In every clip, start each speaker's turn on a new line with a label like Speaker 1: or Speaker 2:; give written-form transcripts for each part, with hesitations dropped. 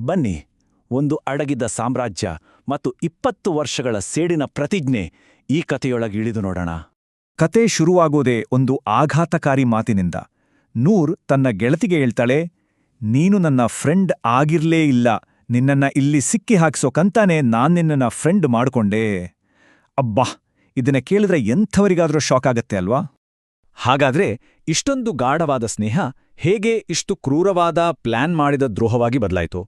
Speaker 1: ಬನ್ನಿ, ಒಂದು ಅಡಗಿದ್ದ ಸಾಮ್ರಾಜ್ಯ ಮತ್ತು 20 ವರ್ಷಗಳ ಸೇಡಿನ ಪ್ರತಿಜ್ಞೆ ಈ ಕಥೆಯೊಳಗೆ ಇಳಿದು ನೋಡೋಣ.
Speaker 2: ಕತೆ ಶುರುವಾಗೋದೇ ಒಂದು ಆಘಾತಕಾರಿ ಮಾತಿನಿಂದ. ನೂರ್ ತನ್ನ ಗೆಳತಿಗೆ ಹೇಳ್ತಾಳೆ, ನೀನು ನನ್ನ ಫ್ರೆಂಡ್ ಆಗಿರ್ಲೇ ಇಲ್ಲ, ನಿನ್ನನ್ನ ಇಲ್ಲಿ ಸಿಕ್ಕಿ ಹಾಕ್ಸೋಕಂತಾನೆ ನಿನ್ನನ್ನ ಫ್ರೆಂಡ್ ಮಾಡ್ಕೊಂಡೆ. ಅಬ್ಬಾ, ಇದನ್ನ ಕೇಳಿದ್ರೆ ಎಂಥವರಿಗಾದ್ರೂ ಶಾಕ್ ಆಗತ್ತೆ ಅಲ್ವಾ?
Speaker 1: ಹಾಗಾದ್ರೆ ಇಷ್ಟೊಂದು ಗಾಢವಾದ ಸ್ನೇಹ ಹೇಗೆ ಇಷ್ಟು ಕ್ರೂರವಾದ ಪ್ಲಾನ್ ಮಾಡಿದ ದ್ರೋಹವಾಗಿ ಬದಲಾಯಿತು?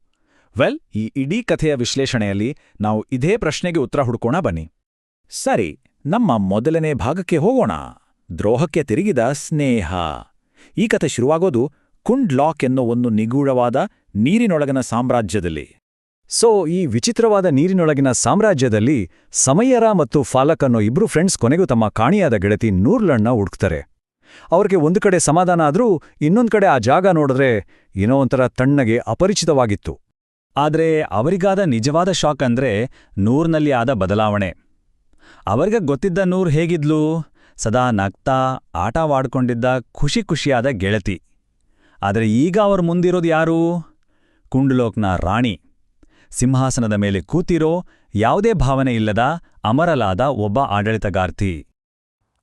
Speaker 1: ವೆಲ್, ಈ ಇಡೀ ಕಥೆಯ ವಿಶ್ಲೇಷಣೆಯಲ್ಲಿ ನಾವು ಇದೇ ಪ್ರಶ್ನೆಗೆ ಉತ್ತರ ಹುಡುಕೋಣ ಬನ್ನಿ. ಸರಿ, ನಮ್ಮ ಮೊದಲನೇ ಭಾಗಕ್ಕೆ ಹೋಗೋಣ. ದ್ರೋಹಕ್ಕೆ ತಿರುಗಿದ ಸ್ನೇಹ. ಈ ಕಥೆ ಶುರುವಾಗೋದು ಕುಂಡ್ ಲಾಕ್ ಎನ್ನೋ ಒಂದು ನಿಗೂಢವಾದ ನೀರಿನೊಳಗಿನ ಸಾಮ್ರಾಜ್ಯದಲ್ಲಿ. ಈ ವಿಚಿತ್ರವಾದ ನೀರಿನೊಳಗಿನ ಸಾಮ್ರಾಜ್ಯದಲ್ಲಿ ಸಮಯ್ಯರ ಮತ್ತು ಫಾಲಕ್ ಅನ್ನೋ ಇಬ್ರು ಫ್ರೆಂಡ್ಸ್ ಕೊನೆಗೂ ತಮ್ಮ ಕಾಣಿಯಾದ ಗೆಳತಿ ನೂರ್ಲಣ್ಣ ಹುಡುಕ್ತಾರೆ. ಅವ್ರಿಗೆ ಒಂದು ಕಡೆ ಸಮಾಧಾನ ಆದ್ರೂ ಇನ್ನೊಂದು ಕಡೆ ಆ ಜಾಗ ನೋಡಿದ್ರೆ ಏನೋ ಒಂಥರ ತಣ್ಣಗೆ ಅಪರಿಚಿತವಾಗಿತ್ತು. ಆದ್ರೆ ಅವರಿಗಾದ ನಿಜವಾದ ಶಾಕ್ ಅಂದ್ರೆ ನೂರ್ನಲ್ಲಿ ಆದ ಬದಲಾವಣೆ. ಅವರಿಗೆ ಗೊತ್ತಿದ್ದ ನೂರ್ ಹೇಗಿದ್ಲು? ಸದಾ ನಗ್ತಾ ಆಟವಾಡ್ಕೊಂಡಿದ್ದ ಖುಷಿಯಾದ ಗೆಳತಿ. ಆದರೆ ಈಗ ಅವ್ರ ಮುಂದಿರೋದು ಯಾರು? ಕುಂಡ್ಲೋಕ್ನ ರಾಣಿ, ಸಿಂಹಾಸನದ ಮೇಲೆ ಕೂತಿರೋ, ಯಾವುದೇ ಭಾವನೆ ಇಲ್ಲದ ಅಮರಲಾದ ಒಬ್ಬ ಆಡಳಿತಗಾರ್ತಿ.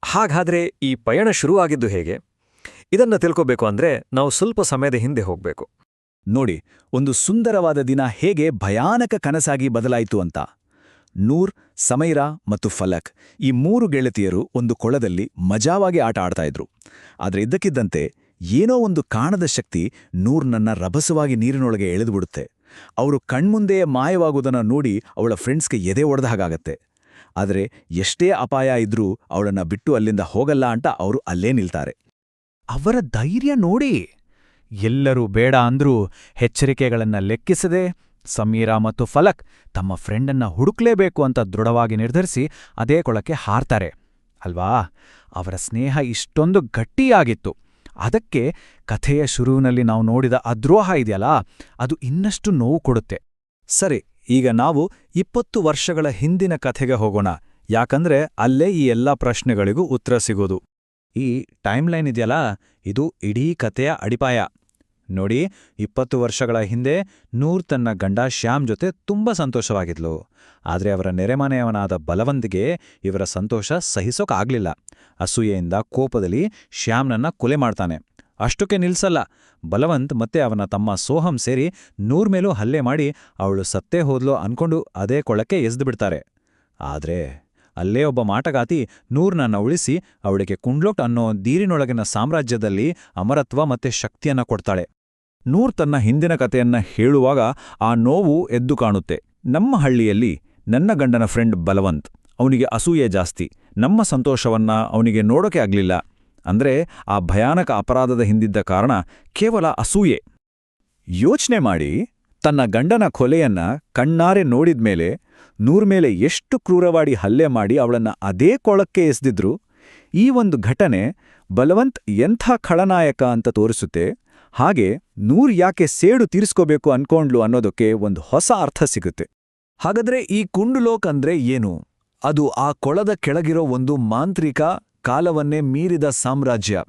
Speaker 3: ಹಾಗಾದ್ರೆ ಈ ಪಯಣ ಶುರುವಾಗಿದ್ದು ಹೇಗೆ? ಇದನ್ನ ತಿಳ್ಕೋಬೇಕು ಅಂದ್ರೆ ನಾವು ಸ್ವಲ್ಪ ಸಮಯದ ಹಿಂದೆ ಹೋಗ್ಬೇಕು.
Speaker 2: ನೋಡಿ, ಒಂದು ಸುಂದರವಾದ ದಿನ ಹೇಗೆ ಭಯಾನಕ ಕನಸಾಗಿ ಬದಲಾಯಿತು ಅಂತ. ನೂರ್, ಸಮೈರಾ ಮತ್ತು ಫಲಕ್ ಈ 3 ಗೆಳತಿಯರು ಒಂದು ಕೊಳದಲ್ಲಿ ಮಜಾವಾಗಿ ಆಟ ಆಡ್ತಾ ಇದ್ರು. ಆದ್ರೆ ಇದ್ದಕ್ಕಿದ್ದಂತೆ ಏನೋ ಒಂದು ಕಾಣದ ಶಕ್ತಿ ನೂರ್ನನ್ನ ರಭಸವಾಗಿ ನೀರಿನೊಳಗೆ ಎಳೆದುಬಿಡುತ್ತೆ. ಅವರು ಕಣ್ಮುಂದೆಯೇ ಮಾಯವಾಗುವುದನ್ನು ನೋಡಿ ಅವಳ ಫ್ರೆಂಡ್ಸ್ಗೆ ಎದೆ ಒಡೆದ ಹಾಗಾಗತ್ತೆ. ಆದರೆ ಎಷ್ಟೇ ಅಪಾಯ ಇದ್ರೂ ಅವಳನ್ನ ಬಿಟ್ಟು ಅಲ್ಲಿಂದ ಹೋಗಲ್ಲ ಅಂತ ಅವರು ಅಲ್ಲೇ ನಿಲ್ತಾರೆ.
Speaker 4: ಅವರ ಧೈರ್ಯ ನೋಡಿ! ಎಲ್ಲರೂ ಬೇಡ ಅಂದ್ರೂ ಎಚ್ಚರಿಕೆಗಳನ್ನ ಲೆಕ್ಕಿಸದೆ ಸಮೀರಾ ಮತ್ತು ಫಲಕ್ ತಮ್ಮ ಫ್ರೆಂಡನ್ನ ಹುಡುಕ್ಲೇಬೇಕು ಅಂತ ದೃಢವಾಗಿ ನಿರ್ಧರಿಸಿ ಅದೇ ಕೊಳಕ್ಕೆ ಹಾರ್ತಾರೆ ಅಲ್ವಾ? ಅವರ ಸ್ನೇಹ ಇಷ್ಟೊಂದು ಗಟ್ಟಿಯಾಗಿತ್ತು. ಅದಕ್ಕೆ ಕಥೆಯ ಶುರುವಿನಲ್ಲಿ ನಾವು ನೋಡಿದ ಅದ್ರೋಹ ಇದೆಯಲ್ಲ, ಅದು ಇನ್ನಷ್ಟು ನೋವು ಕೊಡುತ್ತೆ.
Speaker 2: ಸರಿ, ಈಗ ನಾವು 20 ವರ್ಷಗಳ ಹಿಂದಿನ ಕಥೆಗೆ ಹೋಗೋಣ. ಯಾಕಂದ್ರೆ ಅಲ್ಲೇ ಈ ಎಲ್ಲಾ ಪ್ರಶ್ನೆಗಳಿಗೂ ಉತ್ತರ ಸಿಗೋದು.
Speaker 1: ಈ ಟೈಮ್ಲೈನ್ ಇದೆಯಲ್ಲ, ಇದು ಇಡೀ ಕಥೆಯ ಅಡಿಪಾಯ. ನೋಡಿ, 20 ವರ್ಷಗಳ ಹಿಂದೆ ನೂರ್ ತನ್ನ ಗಂಡ ಶ್ಯಾಮ್ ಜೊತೆ ತುಂಬಾ ಸಂತೋಷವಾಗಿದ್ಲು. ಆದ್ರೆ ಅವರ ನೆರೆಮನೆಯವನಾದ ಬಲವಂತ್ಗೆ ಇವರ ಸಂತೋಷ ಸಹಿಸೋಕಾಗ್ಲಿಲ್ಲ. ಅಸೂಯೆಯಿಂದ ಕೋಪದಲ್ಲಿ ಶ್ಯಾಮ್ನನ್ನ ಕೊಲೆ ಮಾಡ್ತಾನೆ. ಅಷ್ಟಕ್ಕೆ ನಿಲ್ಸಲ್ಲ. ಬಲವಂತ್ ಮತ್ತೆ ಅವನ ತಮ್ಮ ಸೋಹಂ ಸೇರಿ ನೂರ್ ಮೇಲೂ ಹಲ್ಲೆ ಮಾಡಿ ಅವಳು ಸತ್ತೇ ಹೋದ್ಲೋ ಅನ್ಕೊಂಡು ಅದೇ ಕೊಳಕ್ಕೆ ಎಸ್ದುಬಿಡ್ತಾರೆ. ಆದ್ರೆ ಅಲ್ಲೇ ಒಬ್ಬ ಮಾಟಗಾತಿ ನೂರ್ನನ್ನ ಉಳಿಸಿ ಅವಳಿಗೆ ಕುಂಡ್ಲೋಕ್ ಅನ್ನೋ ನೀರಿನೊಳಗಿನ ಸಾಮ್ರಾಜ್ಯದಲ್ಲಿ ಅಮರತ್ವ ಮತ್ತೆ ಶಕ್ತಿಯನ್ನ ಕೊಡ್ತಾಳೆ.
Speaker 2: ನೂರ್ ತನ್ನ ಹಿಂದಿನ ಕಥೆಯನ್ನ ಹೇಳುವಾಗ ಆ ನೋವು ಎದ್ದು ಕಾಣುತ್ತೆ. ನಮ್ಮ ಹಳ್ಳಿಯಲ್ಲಿ ನನ್ನ ಗಂಡನ ಫ್ರೆಂಡ್ ಬಲವಂತ್, ಅವನಿಗೆ ಅಸೂಯೆ ಜಾಸ್ತಿ. ನಮ್ಮ ಸಂತೋಷವನ್ನ ಅವನಿಗೆ ನೋಡೋಕೆ ಆಗ್ಲಿಲ್ಲ. ಅಂದ್ರೆ ಆ ಭಯಾನಕ ಅಪರಾಧದ ಹಿಂದಿದ್ದ ಕಾರಣ ಕೇವಲ ಅಸೂಯೆ. ಯೋಚನೆ ಮಾಡಿ, ತನ್ನ ಗಂಡನ ಕೊಲೆಯನ್ನ ಕಣ್ಣಾರೆ ನೋಡಿದ್ಮೇಲೆ ನೂರ್ ಮೇಲೆ ಎಷ್ಟು ಕ್ರೂರವಾಡಿ ಹಲ್ಲೆ ಮಾಡಿ ಅವಳನ್ನ ಅದೇ ಕೊಳಕ್ಕೆ ಎಸ್ದಿದ್ರು. ಈ ಒಂದು ಘಟನೆ ಬಲವಂತ್ ಎಂಥ ಖಳನಾಯಕ ಅಂತ ತೋರಿಸುತ್ತೆ. ಹಾಗೆ ನೂರ್ ಯಾಕೆ ಸೇಡು ತೀರಿಸ್ಕೋಬೇಕು ಅನ್ಕೊಂಡ್ಲು ಅನ್ನೋದಕ್ಕೆ ಒಂದು ಹೊಸ ಅರ್ಥ ಸಿಗುತ್ತೆ.
Speaker 1: ಹಾಗಾದ್ರೆ ಈ ಕುಂಡ್ಲೋಕ್ ಅಂದ್ರೆ ಏನು? ಅದು ಆ ಕೊಳದ ಕೆಳಗಿರೋ ಒಂದು ಮಾಂತ್ರಿಕ, ಕಾಲವನ್ನೇ ಮೀರಿದ ಸಾಮ್ರಾಜ್ಯ.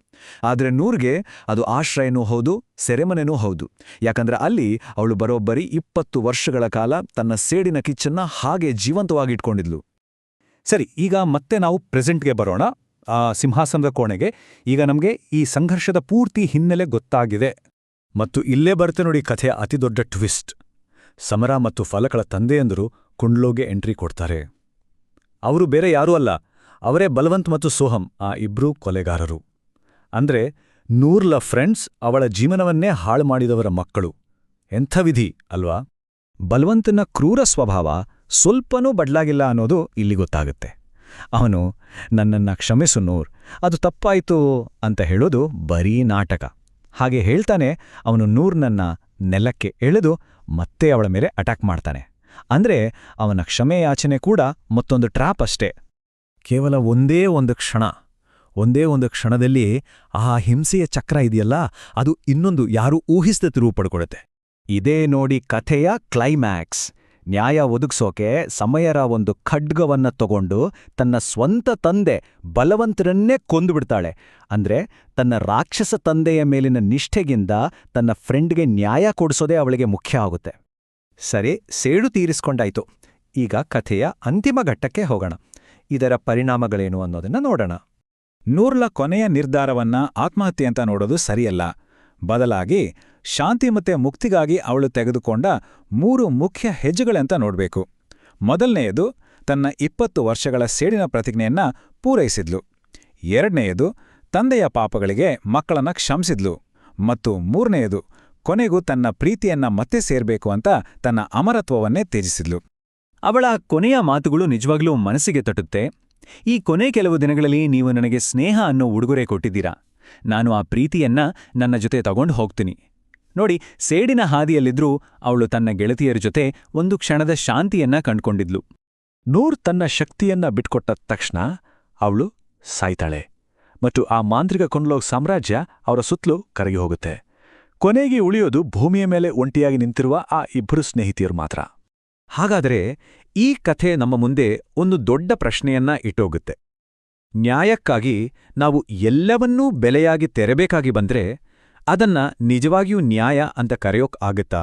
Speaker 1: ಆದ್ರೆ ನೂರ್ಗೆ ಅದು ಆಶ್ರಯನೂ ಹೌದು, ಸೆರೆಮನೆನೂ ಹೌದು. ಯಾಕಂದ್ರೆ ಅಲ್ಲಿ ಅವಳು ಬರೋಬ್ಬರಿ 20 ವರ್ಷಗಳ ಕಾಲ ತನ್ನ ಸೇಡಿನ ಕಿಚ್ಚನ್ನ ಹಾಗೆ ಜೀವಂತವಾಗಿಟ್ಕೊಂಡಿದ್ಲು.
Speaker 2: ಸರಿ, ಈಗ ಮತ್ತೆ ನಾವು ಪ್ರೆಸೆಂಟ್ಗೆ ಬರೋಣ. ಆ ಸಿಂಹಾಸನದ ಕೋಣೆಗೆ. ಈಗ ನಮಗೆ ಈ ಸಂಘರ್ಷದ ಪೂರ್ತಿ ಹಿನ್ನೆಲೆ ಗೊತ್ತಾಗಿದೆ.
Speaker 4: ಮತ್ತು ಇಲ್ಲೇ ಬರುತ್ತೆ ನೋಡಿ ಕಥೆಯ ಅತಿದೊಡ್ಡ ಟ್ವಿಸ್ಟ್. ಸಮರ ಮತ್ತು ಫಲಕಳ ತಂದೆಯಂದರು ಕುಂಡ್ಲೋಗೆ ಎಂಟ್ರಿ ಕೊಡ್ತಾರೆ. ಅವರು ಬೇರೆ ಯಾರೂ ಅಲ್ಲ, ಅವರೇ ಬಲವಂತ್ ಮತ್ತು ಸೋಹಂ, ಆ ಇಬ್ರೂ ಕೊಲೆಗಾರರು. ಅಂದ್ರೆ ನೂರ್ಲ ಫ್ರೆಂಡ್ಸ್, ಅವಳ ಜೀವನವನ್ನೇ ಹಾಳು ಮಾಡಿದವರ ಮಕ್ಕಳು. ಎಂಥ ವಿಧಿ ಅಲ್ವಾ? ಬಲವಂತನ ಕ್ರೂರ ಸ್ವಭಾವ ಸ್ವಲ್ಪನೂ ಬಡ್ಲಾಗಿಲ್ಲ ಅನ್ನೋದು ಇಲ್ಲಿ ಗೊತ್ತಾಗುತ್ತೆ. ಅವನು ನನ್ನನ್ನ ಕ್ಷಮಿಸು ನೂರ್, ಅದು ತಪ್ಪಾಯ್ತು ಅಂತ ಹೇಳೋದು ಬರೀ ನಾಟಕ. ಹಾಗೆ ಹೇಳ್ತಾನೆ ಅವನು ನೂರ್ನನ್ನ ನೆಲಕ್ಕೆ ಎಳೆದು ಮತ್ತೆ ಅವಳ ಮೇಲೆ ಅಟ್ಯಾಕ್ ಮಾಡ್ತಾನೆ. ಅಂದ್ರೆ ಅವನ ಕ್ಷಮೆಯಾಚನೆ ಕೂಡ ಮತ್ತೊಂದು ಟ್ರ್ಯಾಪ್ ಅಷ್ಟೇ. ಕೇವಲ ಒಂದೇ ಒಂದು ಕ್ಷಣದಲ್ಲಿ ಆ ಹಿಂಸೆಯ ಚಕ್ರ ಇದೆಯಲ್ಲ, ಅದು ಇನ್ನೊಂದು ಯಾರೂ ಊಹಿಸದ ತಿರುವು ಪಡ್ಕೊಡುತ್ತೆ.
Speaker 2: ಇದೇ ನೋಡಿ ಕಥೆಯ ಕ್ಲೈಮ್ಯಾಕ್ಸ್. ನ್ಯಾಯ ಒದಗಿಸೋಕೆ ಸಮಯರ ಒಂದು ಖಡ್ಗವನ್ನ ತಗೊಂಡು ತನ್ನ ಸ್ವಂತ ತಂದೆ ಬಲವಂತರನ್ನೇ ಕೊಂದುಬಿಡ್ತಾಳೆ. ಅಂದ್ರೆ ತನ್ನ ರಾಕ್ಷಸ ತಂದೆಯ ಮೇಲಿನ ನಿಷ್ಠೆಗಿಂತ ತನ್ನ ಫ್ರೆಂಡ್ಗೆ ನ್ಯಾಯ ಕೊಡಿಸೋದೇ ಅವಳಿಗೆ ಮುಖ್ಯ ಆಗುತ್ತೆ. ಸರಿ, ಸೇಡು ತೀರಿಸ್ಕೊಂಡಾಯ್ತು. ಈಗ ಕಥೆಯ ಅಂತಿಮ ಘಟ್ಟಕ್ಕೆ ಹೋಗೋಣ. ಇದರ ಪರಿಣಾಮಗಳೇನು ಅನ್ನೋದನ್ನ ನೋಡೋಣ.
Speaker 1: ನೂರ್ಲ ಕೊನೆಯ ನಿರ್ಧಾರವನ್ನ ಆತ್ಮಹತ್ಯೆ ಅಂತ ನೋಡೋದು ಸರಿಯಲ್ಲ. ಬದಲಾಗಿ ಶಾಂತಿ ಮತ್ತೆ ಮುಕ್ತಿಗಾಗಿ ಅವಳು ತೆಗೆದುಕೊಂಡ 3 ಮುಖ್ಯ ಹೆಜ್ಜೆಗಳಂತ ನೋಡ್ಬೇಕು. ಮೊದಲನೆಯದು, ತನ್ನ 20 ವರ್ಷಗಳ ಸೇಡಿನ ಪ್ರತಿಜ್ಞೆಯನ್ನ ಪೂರೈಸಿದ್ಲು. ಎರಡನೆಯದು, ತಂದೆಯ ಪಾಪಗಳಿಗೆ ಮಕ್ಕಳನ್ನ ಕ್ಷಮಿಸಿದ್ಲು. ಮತ್ತು ಮೂರನೆಯದು, ಕೊನೆಗೂ ತನ್ನ ಪ್ರೀತಿಯನ್ನ ಮತ್ತೆ ಸೇರ್ಬೇಕು ಅಂತ ತನ್ನ ಅಮರತ್ವವನ್ನೇ ತ್ಯಜಿಸಿದ್ಲು.
Speaker 2: ಅವಳ ಕೊನೆಯ ಮಾತುಗಳು ನಿಜವಾಗ್ಲೂ ಮನಸ್ಸಿಗೆ ತಟ್ಟುತ್ತೆ. ಈ ಕೊನೆ ಕೆಲವು ದಿನಗಳಲ್ಲಿ ನೀವು ನನಗೆ ಸ್ನೇಹ ಅನ್ನೋ ಉಡುಗೊರೆ ಕೊಟ್ಟಿದ್ದೀರಾ. ನಾನು ಆ ಪ್ರೀತಿಯನ್ನ ನನ್ನ ಜೊತೆ ತಗೊಂಡು ಹೋಗ್ತೀನಿ. ನೋಡಿ, ಸೇಡಿನ ಹಾದಿಯಲ್ಲಿದ್ರೂ ಅವಳು ತನ್ನ ಗೆಳತಿಯರ ಜೊತೆ ಒಂದು ಕ್ಷಣದ ಶಾಂತಿಯನ್ನ ಕಂಡ್ಕೊಂಡಿದ್ಲು.
Speaker 4: ನೂರ್ ತನ್ನ ಶಕ್ತಿಯನ್ನ ಬಿಟ್ಕೊಟ್ಟ ತಕ್ಷಣ ಅವಳು ಸಾಯ್ತಾಳೆ ಮತ್ತು ಆ ಮಾಂತ್ರಿಕ ಕೊಂಡ್ಲೋಗ್ ಸಾಮ್ರಾಜ್ಯ ಅವರ ಸುತ್ತಲೂ ಕರಗಿ ಹೋಗುತ್ತೆ. ಕೊನೆಗೆ ಉಳಿಯೋದು ಭೂಮಿಯ ಮೇಲೆ ಒಂಟಿಯಾಗಿ ನಿಂತಿರುವ ಆ 2 ಸ್ನೇಹಿತಿಯರು ಮಾತ್ರ.
Speaker 2: ಹಾಗಾದರೆ ಈ ಕಥೆ ನಮ್ಮ ಮುಂದೆ ಒಂದು ದೊಡ್ಡ ಪ್ರಶ್ನೆಯನ್ನ ಇಟ್ಟೋಗುತ್ತೆ. ನ್ಯಾಯಕ್ಕಾಗಿ ನಾವು ಎಲ್ಲವನ್ನೂ ಬೆಲೆಯಾಗಿ ತೆರಬೇಕಾಗಿ ಬಂದ್ರೆ ಅದನ್ನ ನಿಜವಾಗಿಯೂ ನ್ಯಾಯ ಅಂತ ಕರೆಯೋಕ್ ಆಗುತ್ತಾ?